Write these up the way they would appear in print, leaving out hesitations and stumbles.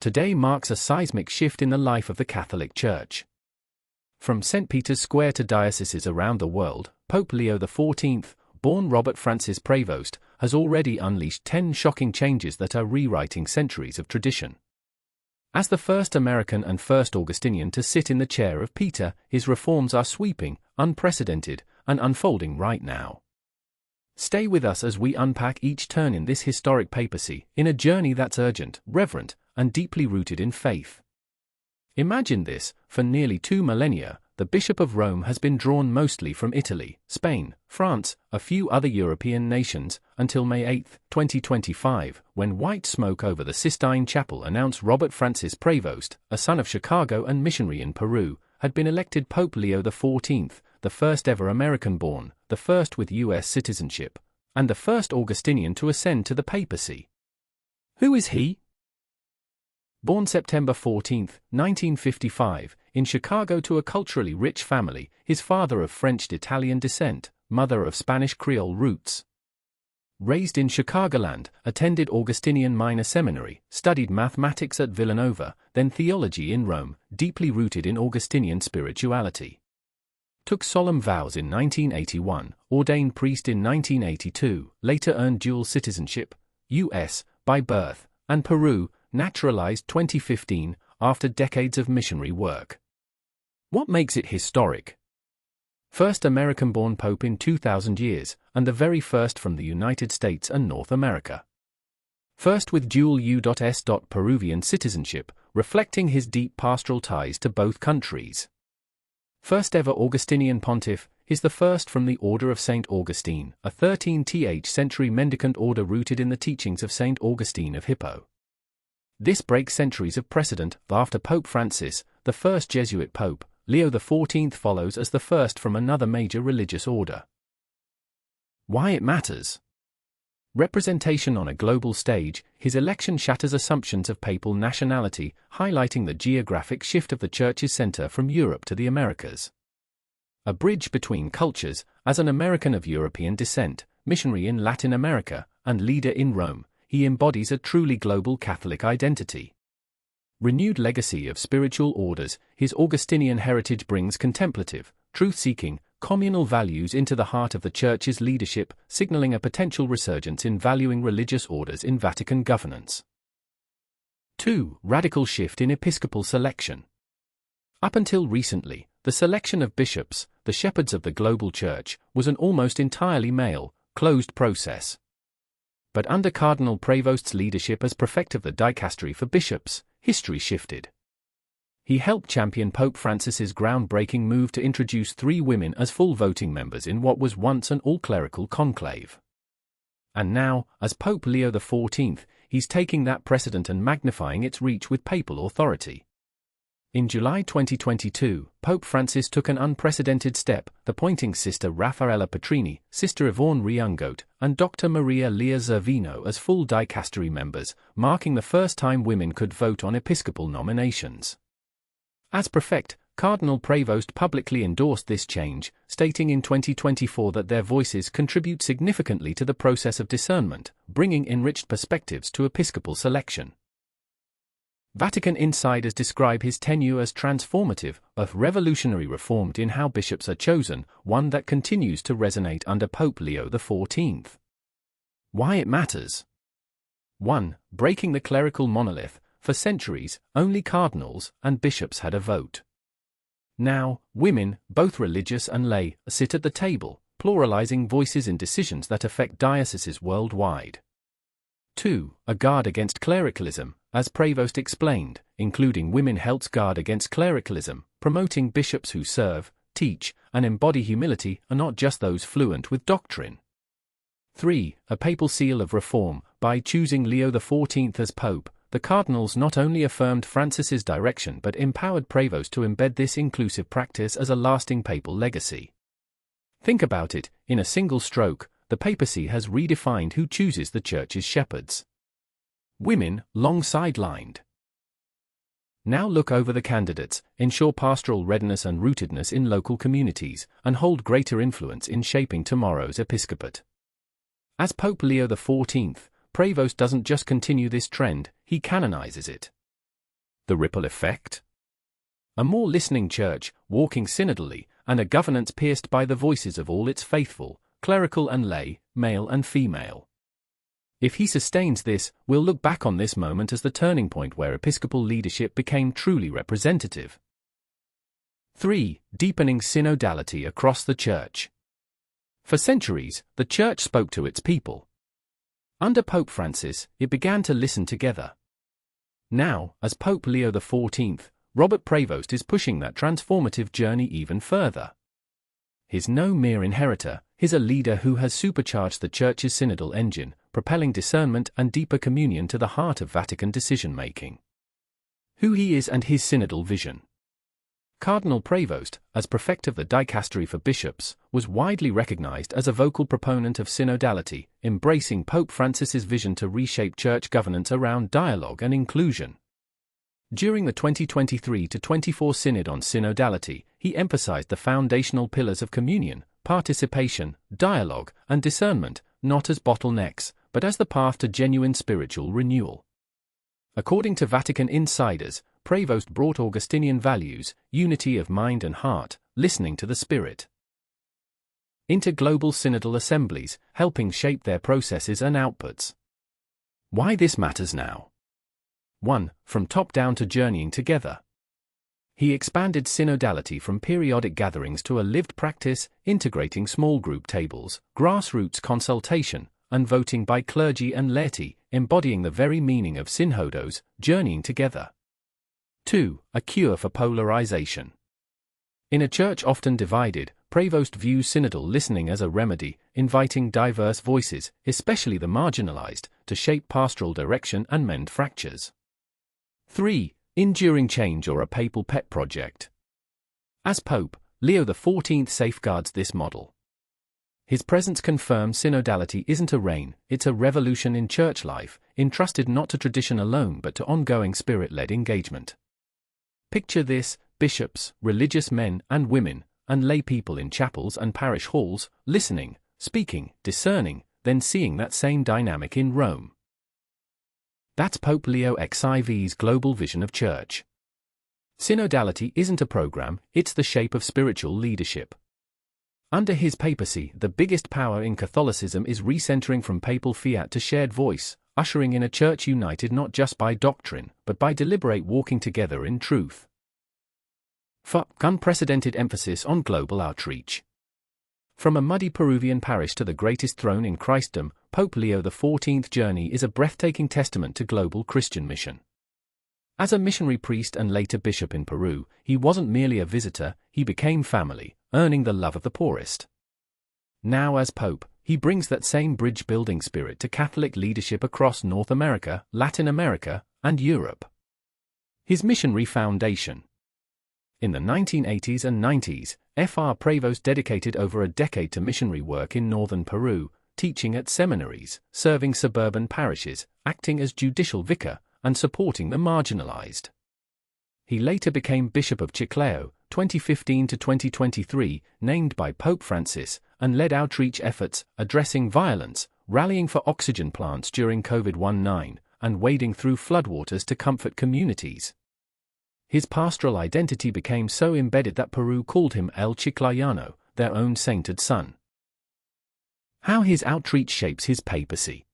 today marks a seismic shift in the life of the Catholic Church. From St. Peter's Square to dioceses around the world, Pope Leo XIV, born Robert Francis Prevost, has already unleashed 10 shocking changes that are rewriting centuries of tradition. As the first American and first Augustinian to sit in the chair of Peter, his reforms are sweeping, unprecedented, and unfolding right now. Stay with us as we unpack each turn in this historic papacy, in a journey that's urgent, reverent, and deeply rooted in faith. Imagine this: for nearly 2 millennia, the Bishop of Rome has been drawn mostly from Italy, Spain, France, a few other European nations, until May 8, 2025, when white smoke over the Sistine Chapel announced Robert Francis Prevost, a son of Chicago and missionary in Peru, had been elected Pope Leo XIV, the first ever American-born, the first with U.S. citizenship, and the first Augustinian to ascend to the papacy. Who is he? Born September 14, 1955, in Chicago to a culturally rich family, his father of French-Italian descent, mother of Spanish Creole roots. Raised in Chicagoland, attended Augustinian Minor Seminary, studied mathematics at Villanova, then theology in Rome, deeply rooted in Augustinian spirituality. Took solemn vows in 1981, ordained priest in 1982, later earned dual citizenship, U.S., by birth, and Peru, naturalized 2015, after decades of missionary work. What makes it historic? First American-born pope in 2,000 years, and the very first from the United States and North America. First with dual U.S. Peruvian citizenship, reflecting his deep pastoral ties to both countries. First ever Augustinian pontiff, is the first from the Order of St. Augustine, a 13th century mendicant order rooted in the teachings of St. Augustine of Hippo. This breaks centuries of precedent. After Pope Francis, the first Jesuit pope, Leo XIV follows as the first from another major religious order. Why it matters? Representation on a global stage, his election shatters assumptions of papal nationality, highlighting the geographic shift of the Church's center from Europe to the Americas. A bridge between cultures, as an American of European descent, missionary in Latin America, and leader in Rome, he embodies a truly global Catholic identity. Renewed legacy of spiritual orders, his Augustinian heritage brings contemplative, truth-seeking, communal values into the heart of the Church's leadership, signaling a potential resurgence in valuing religious orders in Vatican governance. 2. Radical shift in episcopal selection. Up until recently, the selection of bishops, the shepherds of the global Church, was an almost entirely male, closed process. But under Cardinal Prevost's leadership as prefect of the dicastery for bishops, history shifted. He helped champion Pope Francis's groundbreaking move to introduce 3 women as full voting members in what was once an all-clerical conclave. And now, as Pope Leo XIV, he's taking that precedent and magnifying its reach with papal authority. In July 2022, Pope Francis took an unprecedented step, appointing Sister Raffaella Petrini, Sister Yvonne Riungote, and Dr. Maria Lea Zervino as full dicastery members, marking the first time women could vote on episcopal nominations. As prefect, Cardinal Prevost publicly endorsed this change, stating in 2024 that their voices contribute significantly to the process of discernment, bringing enriched perspectives to episcopal selection. Vatican insiders describe his tenure as transformative, a revolutionary reform in how bishops are chosen, one that continues to resonate under Pope Leo XIV. Why it matters? 1. Breaking the clerical monolith. For centuries, only cardinals and bishops had a vote. Now, women, both religious and lay, sit at the table, pluralizing voices in decisions that affect dioceses worldwide. 2. A guard against clericalism, as Prevost explained, including women helps guard against clericalism, promoting bishops who serve, teach, and embody humility and not just those fluent with doctrine. 3. A papal seal of reform. By choosing Leo XIV as pope, the cardinals not only affirmed Francis's direction but empowered Prevost to embed this inclusive practice as a lasting papal legacy. Think about it, in a single stroke, the papacy has redefined who chooses the Church's shepherds. Women, long sidelined. Now look over the candidates, ensure pastoral readiness and rootedness in local communities, and hold greater influence in shaping tomorrow's episcopate. As Pope Leo XIV, Prevost doesn't just continue this trend, he canonizes it. The ripple effect? A more listening church, walking synodally, and a governance pierced by the voices of all its faithful, clerical and lay, male and female. If he sustains this, we'll look back on this moment as the turning point where episcopal leadership became truly representative. 3. Deepening synodality across the Church. For centuries, the Church spoke to its people. Under Pope Francis, it began to listen together. Now, as Pope Leo XIV, Robert Prevost is pushing that transformative journey even further. He's no mere inheritor, he's a leader who has supercharged the Church's synodal engine, propelling discernment and deeper communion to the heart of Vatican decision-making. Who he is and his synodal vision. Cardinal Prevost, as prefect of the dicastery for bishops, was widely recognized as a vocal proponent of synodality, embracing Pope Francis's vision to reshape church governance around dialogue and inclusion. During the 2023-24 Synod on Synodality, he emphasized the foundational pillars of communion, participation, dialogue, and discernment, not as bottlenecks, but as the path to genuine spiritual renewal. According to Vatican insiders, Prevost brought Augustinian values, unity of mind and heart, listening to the Spirit, into global synodal assemblies, helping shape their processes and outputs. Why this matters now? 1. From top down to journeying together. He expanded synodality from periodic gatherings to a lived practice, integrating small group tables, grassroots consultation, and voting by clergy and laity, embodying the very meaning of synhodos, journeying together. 2. A cure for polarization. In a church often divided, Prevost views synodal listening as a remedy, inviting diverse voices, especially the marginalized, to shape pastoral direction and mend fractures. 3. Enduring change or a papal pet project. As Pope, Leo XIV safeguards this model. His presence confirms synodality isn't a reign, it's a revolution in church life, entrusted not to tradition alone but to ongoing spirit-led engagement. Picture this: bishops, religious men and women, and lay people in chapels and parish halls, listening, speaking, discerning, then seeing that same dynamic in Rome. That's Pope Leo XIV's global vision of church. Synodality isn't a program, it's the shape of spiritual leadership. Under his papacy, the biggest power in Catholicism is recentering from papal fiat to shared voice, ushering in a church united not just by doctrine, but by deliberate walking together in truth. 4. Unprecedented emphasis on global outreach. From a muddy Peruvian parish to the greatest throne in Christendom, Pope Leo XIV's journey is a breathtaking testament to global Christian mission. As a missionary priest and later bishop in Peru, he wasn't merely a visitor, he became family, earning the love of the poorest. Now as Pope, he brings that same bridge-building spirit to Catholic leadership across North America, Latin America, and Europe. His missionary foundation. In the 1980s and 90s, Fr. Prevost dedicated over a decade to missionary work in northern Peru, teaching at seminaries, serving suburban parishes, acting as judicial vicar, and supporting the marginalized. He later became Bishop of Chiclayo, 2015 to 2023, named by Pope Francis, and led outreach efforts, addressing violence, rallying for oxygen plants during COVID-19, and wading through floodwaters to comfort communities. His pastoral identity became so embedded that Peru called him El Chiclayano, their own sainted son. How his outreach shapes his papacy.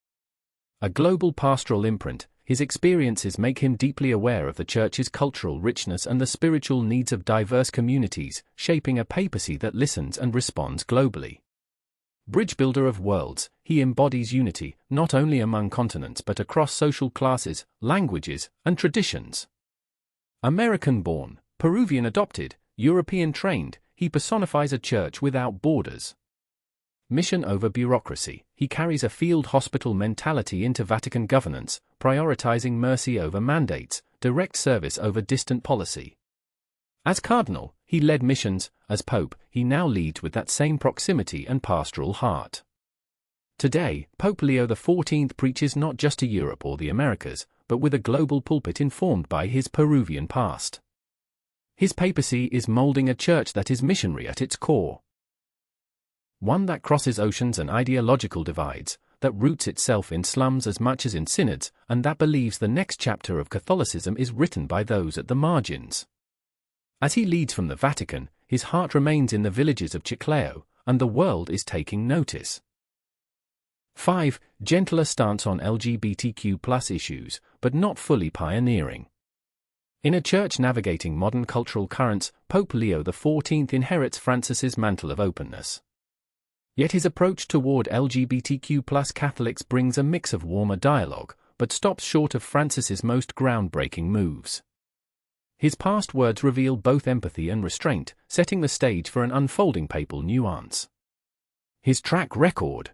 A global pastoral imprint, his experiences make him deeply aware of the Church's cultural richness and the spiritual needs of diverse communities, shaping a papacy that listens and responds globally. Bridge builder of worlds, he embodies unity, not only among continents but across social classes, languages, and traditions. American-born, Peruvian-adopted, European-trained, he personifies a church without borders. Mission over bureaucracy, he carries a field hospital mentality into Vatican governance, prioritizing mercy over mandates, direct service over distant policy. As cardinal, he led missions; as pope, he now leads with that same proximity and pastoral heart. Today, Pope Leo XIV preaches not just to Europe or the Americas, but with a global pulpit informed by his Peruvian past. His papacy is molding a church that is missionary at its core. One that crosses oceans and ideological divides, that roots itself in slums as much as in synods, and that believes the next chapter of Catholicism is written by those at the margins. As he leads from the Vatican, his heart remains in the villages of Chiclayo, and the world is taking notice. 5. Gentler stance on LGBTQ+ issues, but not fully pioneering. In a church navigating modern cultural currents, Pope Leo XIV inherits Francis's mantle of openness. Yet his approach toward LGBTQ+ Catholics brings a mix of warmer dialogue, but stops short of Francis's most groundbreaking moves. His past words reveal both empathy and restraint, setting the stage for an unfolding papal nuance. His track record.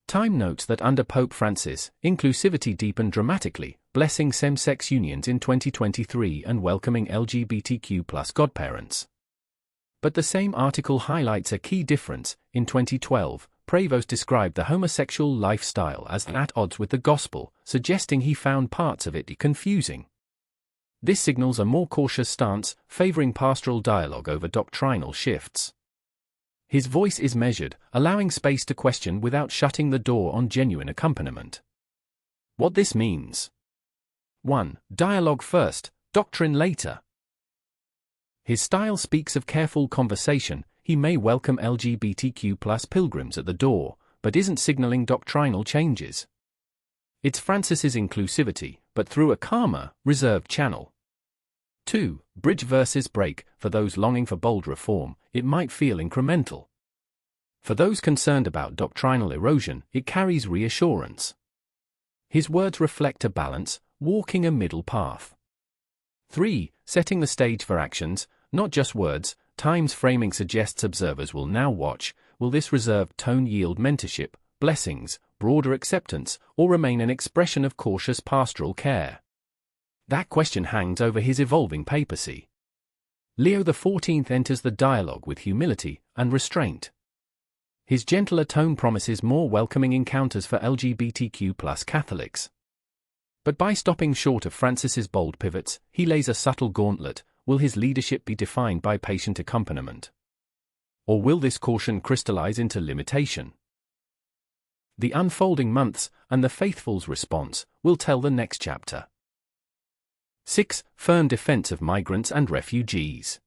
Time notes that under Pope Francis, inclusivity deepened dramatically, blessing same-sex unions in 2023 and welcoming LGBTQ+ godparents. But the same article highlights a key difference. In 2012, Prevost described the homosexual lifestyle as at odds with the gospel, suggesting he found parts of it confusing. This signals a more cautious stance, favoring pastoral dialogue over doctrinal shifts. His voice is measured, allowing space to question without shutting the door on genuine accompaniment. What this means. 1. Dialogue first, doctrine later. His style speaks of careful conversation. He may welcome LGBTQ+ pilgrims at the door, but isn't signaling doctrinal changes. It's Francis's inclusivity, but through a calmer, reserved channel. 2. Bridge versus break. For those longing for bold reform, it might feel incremental. For those concerned about doctrinal erosion, it carries reassurance. His words reflect a balance, walking a middle path. 3. Setting the stage for actions, not just words. Time's framing suggests observers will now watch. Will this reserved tone yield mentorship, blessings, broader acceptance, or remain an expression of cautious pastoral care? That question hangs over his evolving papacy. Leo XIV enters the dialogue with humility and restraint. His gentler tone promises more welcoming encounters for LGBTQ+ Catholics. But by stopping short of Francis's bold pivots, he lays a subtle gauntlet. Will his leadership be defined by patient accompaniment? Or will this caution crystallize into limitation? The unfolding months, and the faithful's response, will tell the next chapter. 6. Firm defense of migrants and refugees.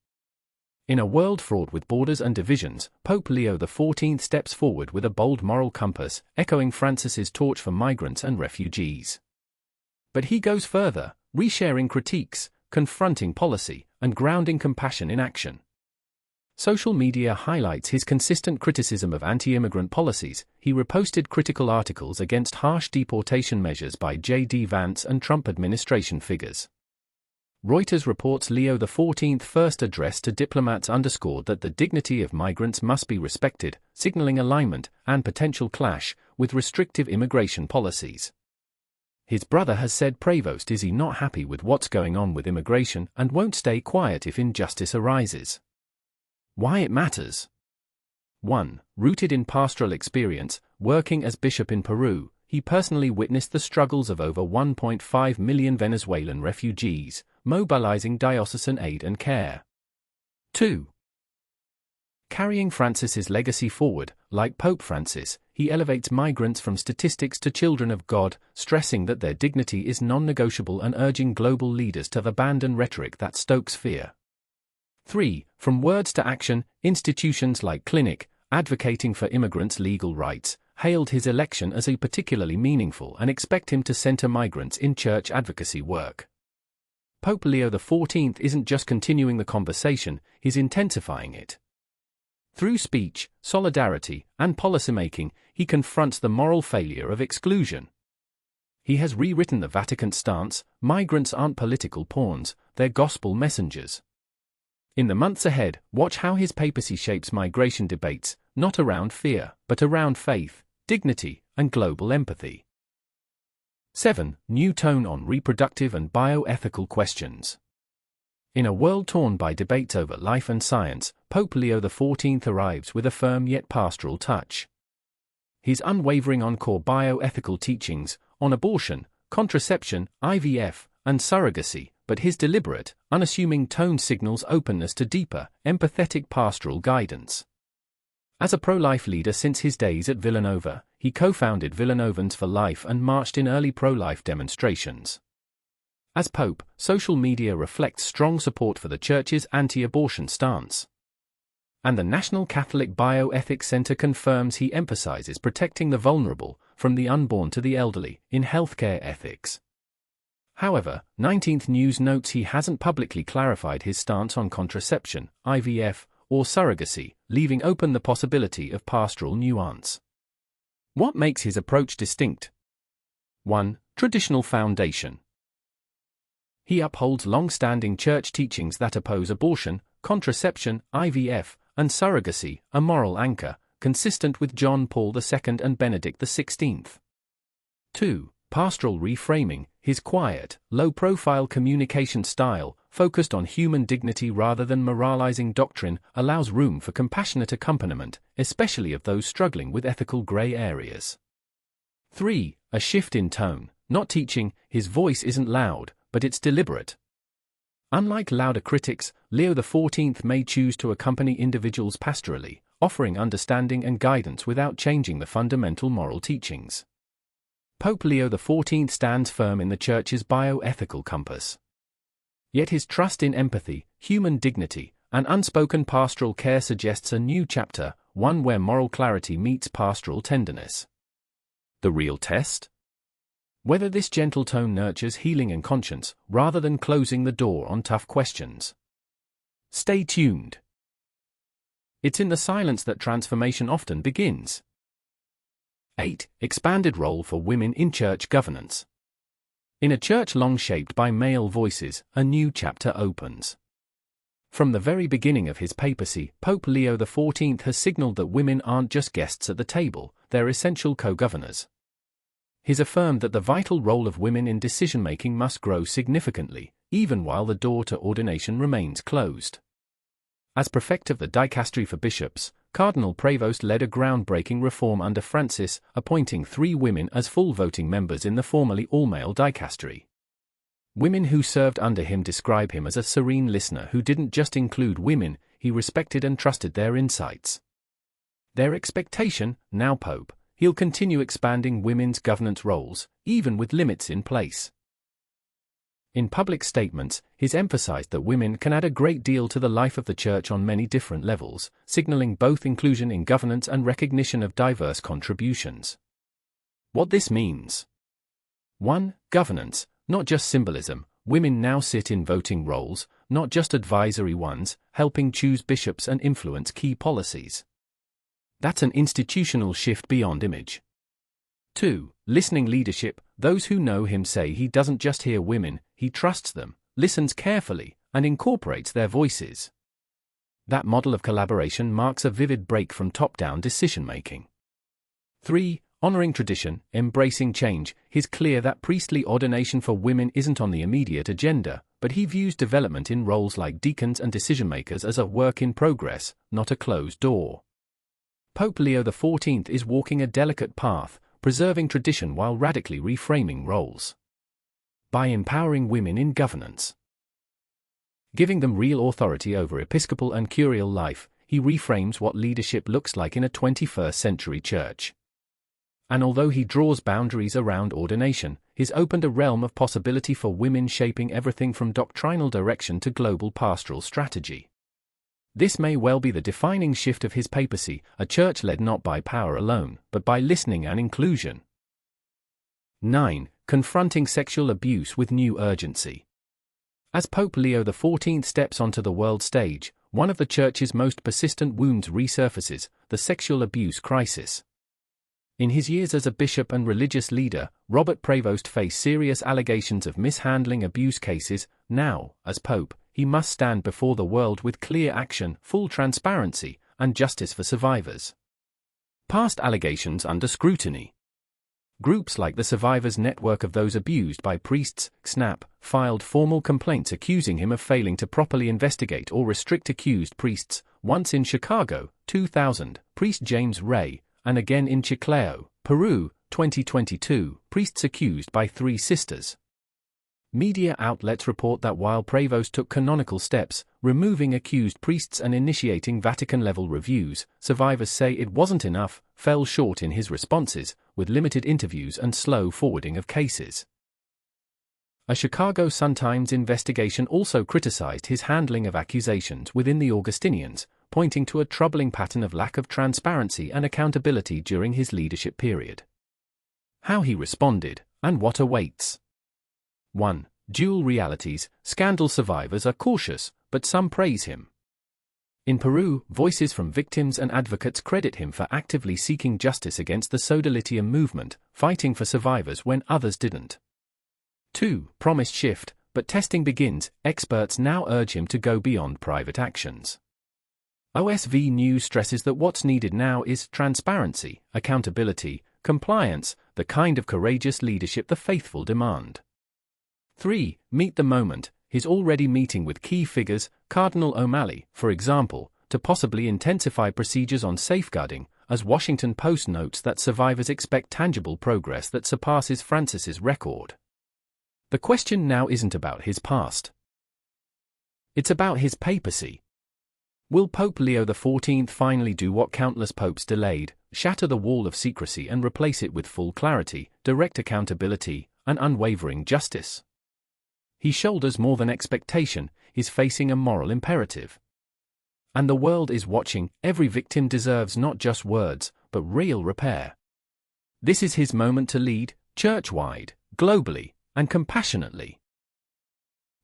In a world fraught with borders and divisions, Pope Leo XIV steps forward with a bold moral compass, echoing Francis's torch for migrants and refugees. But he goes further, resharing critiques, confronting policy, and grounding compassion in action. Social media highlights his consistent criticism of anti-immigrant policies. He reposted critical articles against harsh deportation measures by J.D. Vance and Trump administration figures. Reuters reports Leo XIV's first address to diplomats underscored that the dignity of migrants must be respected, signaling alignment and potential clash with restrictive immigration policies. His brother has said Prevost is not happy with what's going on with immigration and won't stay quiet if injustice arises. Why it matters. 1. Rooted in pastoral experience, working as bishop in Peru, he personally witnessed the struggles of over 1.5 million Venezuelan refugees, mobilizing diocesan aid and care. 2. Carrying Francis's legacy forward, like Pope Francis, he elevates migrants from statistics to children of God, stressing that their dignity is non-negotiable and urging global leaders to abandon rhetoric that stokes fear. 3. From words to action, institutions like Clinic, advocating for immigrants' legal rights, hailed his election as a particularly meaningful and expect him to center migrants in church advocacy work. Pope Leo XIV isn't just continuing the conversation, he's intensifying it. Through speech, solidarity, and policymaking, he confronts the moral failure of exclusion. He has rewritten the Vatican stance: migrants aren't political pawns, they're gospel messengers. In the months ahead, watch how his papacy shapes migration debates, not around fear, but around faith, dignity, and global empathy. 7. New tone on reproductive and bioethical questions. In a world torn by debates over life and science, Pope Leo XIV arrives with a firm yet pastoral touch. He's unwavering on core bioethical teachings, on abortion, contraception, IVF, and surrogacy, but his deliberate, unassuming tone signals openness to deeper, empathetic pastoral guidance. As a pro-life leader since his days at Villanova, he co-founded Villanovans for Life and marched in early pro-life demonstrations. As Pope, social media reflects strong support for the Church's anti-abortion stance. And the National Catholic Bioethics Center confirms he emphasizes protecting the vulnerable, from the unborn to the elderly, in healthcare ethics. However, 19th News notes he hasn't publicly clarified his stance on contraception, IVF, or surrogacy, leaving open the possibility of pastoral nuance. What makes his approach distinct? 1. Traditional foundation. He upholds long-standing church teachings that oppose abortion, contraception, IVF, and surrogacy, a moral anchor, consistent with John Paul II and Benedict XVI. 2. Pastoral reframing. His quiet, low-profile communication style, focused on human dignity rather than moralizing doctrine, allows room for compassionate accompaniment, especially of those struggling with ethical gray areas. 3. A shift in tone. Not teaching, his voice isn't loud, but it's deliberate. Unlike louder critics, Leo XIV may choose to accompany individuals pastorally, offering understanding and guidance without changing the fundamental moral teachings. Pope Leo XIV stands firm in the Church's bioethical compass. Yet his trust in empathy, human dignity, and unspoken pastoral care suggests a new chapter, one where moral clarity meets pastoral tenderness. The real test? Whether this gentle tone nurtures healing and conscience, rather than closing the door on tough questions. Stay tuned. It's in the silence that transformation often begins. 8. Expanded role for women in church governance. In a church long shaped by male voices, a new chapter opens. From the very beginning of his papacy, Pope Leo XIV has signaled that women aren't just guests at the table, they're essential co-governors. He's affirmed that the vital role of women in decision-making must grow significantly, even while the door to ordination remains closed. As prefect of the dicastery for bishops, Cardinal Prevost led a groundbreaking reform under Francis, appointing 3 women as full voting members in the formerly all-male dicastery. Women who served under him describe him as a serene listener who didn't just include women, he respected and trusted their insights. Their expectation, now Pope, he'll continue expanding women's governance roles, even with limits in place. In public statements, he's emphasized that women can add a great deal to the life of the Church on many different levels, signaling both inclusion in governance and recognition of diverse contributions. What this means? 1. Governance, not just symbolism. Women now sit in voting roles, not just advisory ones, helping choose bishops and influence key policies. That's an institutional shift beyond image. 2. Listening leadership. Those who know him say he doesn't just hear women, he trusts them, listens carefully, and incorporates their voices. That model of collaboration marks a vivid break from top-down decision-making. 3. Honoring tradition, embracing change. He's clear that priestly ordination for women isn't on the immediate agenda, but he views development in roles like deacons and decision-makers as a work in progress, not a closed door. Pope Leo XIV is walking a delicate path, preserving tradition while radically reframing roles. By empowering women in governance, giving them real authority over episcopal and curial life, he reframes what leadership looks like in a 21st century church. And although he draws boundaries around ordination, he's opened a realm of possibility for women shaping everything from doctrinal direction to global pastoral strategy. This may well be the defining shift of his papacy, a church led not by power alone, but by listening and inclusion. 9. Confronting sexual abuse with new urgency. As Pope Leo XIV steps onto the world stage, one of the Church's most persistent wounds resurfaces, the sexual abuse crisis. In his years as a bishop and religious leader, Robert Prevost faced serious allegations of mishandling abuse cases. Now, as Pope, he must stand before the world with clear action, full transparency, and justice for survivors. Past allegations under scrutiny. Groups like the Survivors Network of Those Abused by Priests, SNAP, filed formal complaints accusing him of failing to properly investigate or restrict accused priests, once in Chicago, 2000, priest James Ray, and again in Chiclayo, Peru, 2022, priests accused by 3 sisters. Media outlets report that while Prevost took canonical steps, removing accused priests and initiating Vatican-level reviews, survivors say it wasn't enough, fell short in his responses, with limited interviews and slow forwarding of cases. A Chicago Sun-Times investigation also criticized his handling of accusations within the Augustinians, pointing to a troubling pattern of lack of transparency and accountability during his leadership period. How he responded, and what awaits. 1. Dual realities. Scandal survivors are cautious, but some praise him. In Peru, voices from victims and advocates credit him for actively seeking justice against the Synodality movement, fighting for survivors when others didn't. 2. Promised shift, but testing begins. Experts now urge him to go beyond private actions. OSV News stresses that what's needed now is transparency, accountability, compliance, the kind of courageous leadership the faithful demand. 3. Meet the moment. He's already meeting with key figures, Cardinal O'Malley, for example, to possibly intensify procedures on safeguarding, as Washington Post notes that survivors expect tangible progress that surpasses Francis's record. The question now isn't about his past. It's about his papacy. Will Pope Leo XIV finally do what countless popes delayed, shatter the wall of secrecy and replace it with full clarity, direct accountability, and unwavering justice? He shoulders more than expectation, is facing a moral imperative. And the world is watching. Every victim deserves not just words, but real repair. This is his moment to lead, church-wide, globally, and compassionately.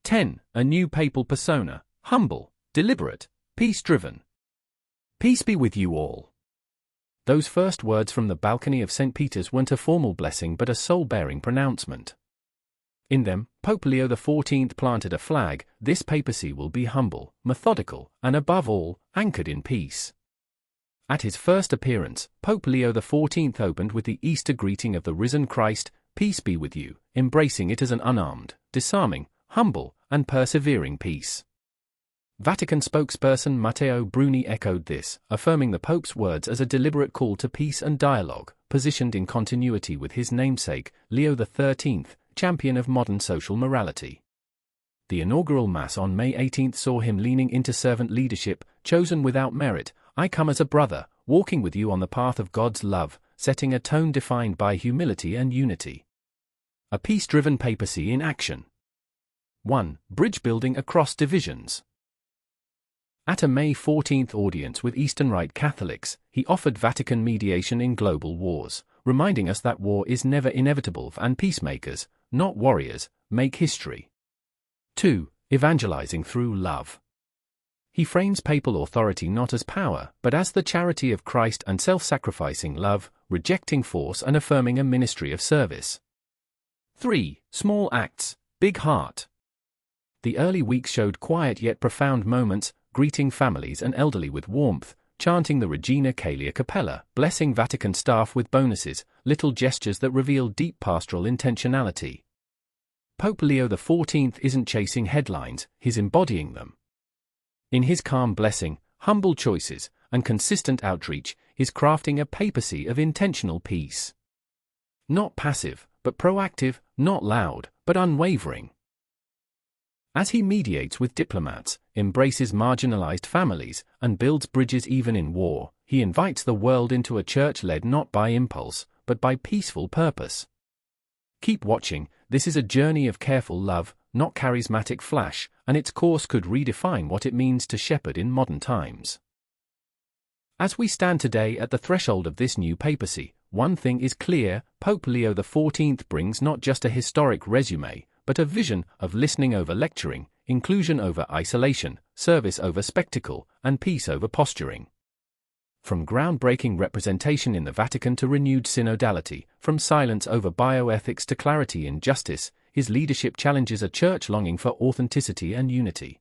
10. A new papal persona, humble, deliberate, peace-driven. Peace be with you all. Those first words from the balcony of St. Peter's weren't a formal blessing but a soul-bearing pronouncement. In them, Pope Leo XIV planted a flag: this papacy will be humble, methodical, and above all, anchored in peace. At his first appearance, Pope Leo XIV opened with the Easter greeting of the risen Christ, "Peace be with you," embracing it as an unarmed, disarming, humble, and persevering peace. Vatican spokesperson Matteo Bruni echoed this, affirming the Pope's words as a deliberate call to peace and dialogue, positioned in continuity with his namesake, Leo XIII, champion of modern social morality. The inaugural Mass on May 18 saw him leaning into servant leadership, chosen without merit. I come as a brother, walking with you on the path of God's love, setting a tone defined by humility and unity. A peace-driven papacy in action. 1. Bridge building across divisions. At a May 14 audience with Eastern Rite Catholics, he offered Vatican mediation in global wars, reminding us that war is never inevitable and peacemakers, not warriors, make history. 2. Evangelizing through love. He frames papal authority not as power, but as the charity of Christ and self-sacrificing love, rejecting force and affirming a ministry of service. 3. Small acts, big heart. The early weeks showed quiet yet profound moments, greeting families and elderly with warmth, chanting the Regina Caeli a cappella, blessing Vatican staff with bonuses, little gestures that reveal deep pastoral intentionality. Pope Leo XIV isn't chasing headlines, he's embodying them. In his calm blessing, humble choices, and consistent outreach, he's crafting a papacy of intentional peace. Not passive, but proactive, not loud, but unwavering. As he mediates with diplomats, embraces marginalized families, and builds bridges even in war, he invites the world into a church led not by impulse, but by peaceful purpose. Keep watching. This is a journey of careful love, not charismatic flash, and its course could redefine what it means to shepherd in modern times. As we stand today at the threshold of this new papacy, one thing is clear: Pope Leo XIV brings not just a historic resume, but a vision of listening over lecturing, inclusion over isolation, service over spectacle, and peace over posturing. From groundbreaking representation in the Vatican to renewed synodality, from silence over bioethics to clarity in justice, his leadership challenges a church longing for authenticity and unity.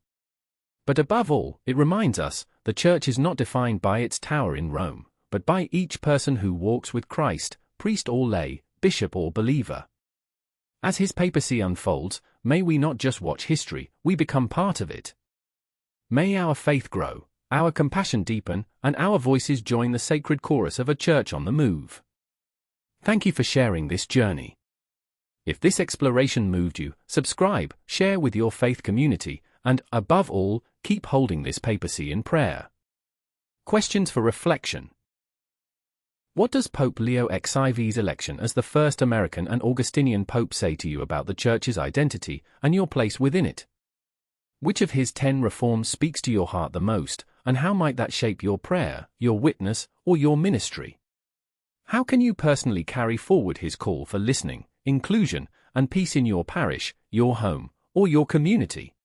But above all, it reminds us, the church is not defined by its tower in Rome, but by each person who walks with Christ, priest or lay, bishop or believer. As his papacy unfolds, may we not just watch history, we become part of it. May our faith grow, our compassion deepen, and our voices join the sacred chorus of a church on the move. Thank you for sharing this journey. If this exploration moved you, subscribe, share with your faith community, and, above all, keep holding this papacy in prayer. Questions for reflection. What does Pope Leo XIV's election as the first American and Augustinian Pope say to you about the Church's identity and your place within it? Which of his 10 reforms speaks to your heart the most, and how might that shape your prayer, your witness, or your ministry? How can you personally carry forward his call for listening, inclusion, and peace in your parish, your home, or your community?